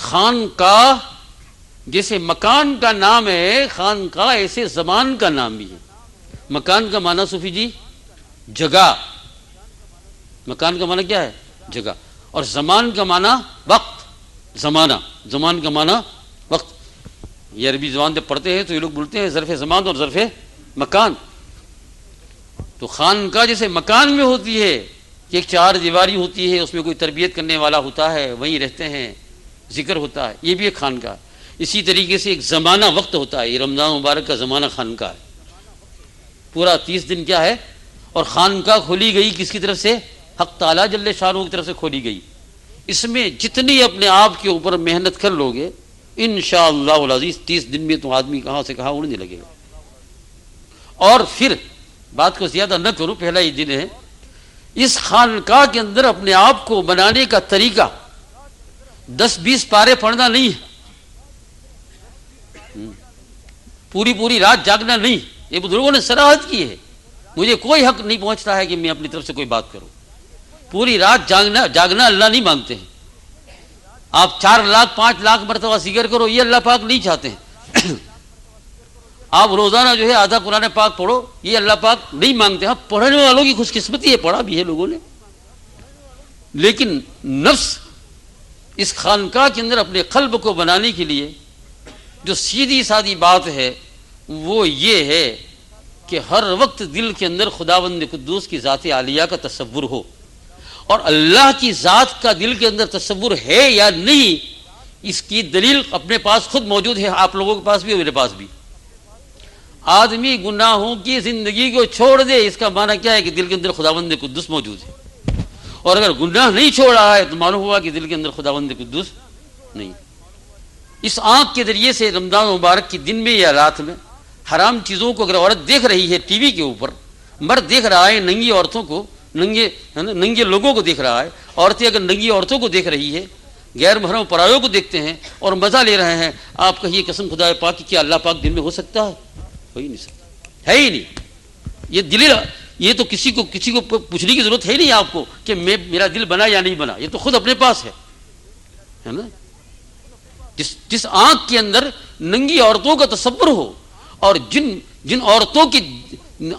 خانقاہ جیسے مکان کا نام ہے، خانقاہ ایسے زمان کا نام بھی ہے۔ مکان کا معنی صوفی جی جگہ، مکان کا معنی کیا ہے؟ جگہ، اور زمان کا معنی وقت، زمانہ، زمان کا معنی وقت۔ یہ عربی زبان جب پڑھتے ہیں تو یہ لوگ بولتے ہیں ظرف زمان اور ظرف مکان۔ تو خانقاہ جیسے مکان میں ہوتی ہے کہ ایک چار دیواری ہوتی ہے، اس میں کوئی تربیت کرنے والا ہوتا ہے، وہیں رہتے ہیں، ذکر ہوتا ہے، یہ بھی ایک خانقاہ۔ اسی طریقے سے ایک زمانہ وقت ہوتا ہے، یہ رمضان مبارک کا زمانہ خانقاہ ہے، پورا 30 دن کیا ہے۔ اور خانقاہ کھولی گئی کس کی طرف سے؟ حق تعالیٰ جل شانہ کی طرف سے کھولی گئی۔ اس میں جتنی اپنے آپ کے اوپر محنت کر لو گے انشاءاللہ العزیز 30 دن میں تو آدمی کہاں سے کہاں اڑنے لگے گا۔ اور پھر بات کو زیادہ نہ کروں، پہلا ہی دن ہے، اس خانقاہ کے اندر اپنے آپ کو بنانے کا طریقہ 10-20 پارے پڑھنا نہیں ہے، پوری رات جاگنا نہیں۔ یہ بزرگوں نے صراحت کی ہے، مجھے کوئی حق نہیں پہنچتا ہے کہ میں اپنی طرف سے کوئی بات کروں۔ پوری رات جاگنا اللہ نہیں مانگتے ہیں۔ آپ 4 لاکھ 5 لاکھ مرتبہ ذکر کرو، یہ اللہ پاک نہیں چاہتے ہیں۔ آپ روزانہ جو ہے آدھا قرآن پاک پڑھو، یہ اللہ پاک نہیں مانگتے۔ ہاں پڑھنے والوں کی خوش قسمتی ہے، پڑھا بھی ہے لوگوں نے، لیکن نفس اس خانقاہ کے اندر اپنے قلب کو بنانے کے لیے جو سیدھی سادی بات ہے وہ یہ ہے کہ ہر وقت دل کے اندر خداوند قدوس کی ذات عالیہ کا تصور ہو، اور اللہ کی ذات کا دل کے اندر تصور ہے یا نہیں، اس کی دلیل اپنے پاس خود موجود ہے، آپ لوگوں کے پاس بھی اور میرے پاس بھی۔ آدمی گناہوں کی زندگی کو چھوڑ دے، اس کا معنی کیا ہے کہ دل کے اندر خداوند قدوس موجود ہے، اور اگر گناہ نہیں چھوڑ رہا ہے تو معلوم ہوا کہ دل کے اندر خداوند قدوس نہیں۔ اس آنکھ کے ذریعے سے رمضان مبارک کے دن میں یا رات میں حرام چیزوں کو اگر عورت دیکھ رہی ہے ٹی وی کے اوپر، مرد دیکھ رہا ہے ننگی عورتوں کو، ننگے لوگوں کو دیکھ رہا ہے، عورتیں اگر ننگی عورتوں کو دیکھ رہی ہے، غیر محرم پرایوں کو دیکھتے ہیں اور مزہ لے رہے ہیں، آپ کہیے قسم خدا پاک کی کیا اللہ پاک دل میں ہو سکتا ہے؟ ہو ہی نہیں سکتا، ہے ہی نہیں۔ یہ دلیل، یہ تو کسی کو پوچھنے کی ضرورت ہے نہیں آپ کو کہ میرا دل بنا یا نہیں بنا، یہ تو خود اپنے پاس ہے نا۔ جس آنکھ کے اندر ننگی عورتوں کا تصور ہو، اور جن عورتوں کی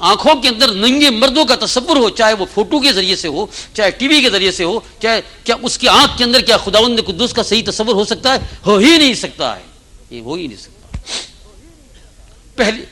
آنکھوں کے اندر ننگے مردوں کا تصور ہو، چاہے وہ فوٹو کے ذریعے سے ہو، چاہے ٹی وی کے ذریعے سے ہو، چاہے کیا اس کی آنکھ کے اندر کیا خداوند قدوس کا صحیح تصور ہو سکتا ہے؟ ہو ہی نہیں سکتا ہے، یہ ہو ہی نہیں سکتا۔ پہلے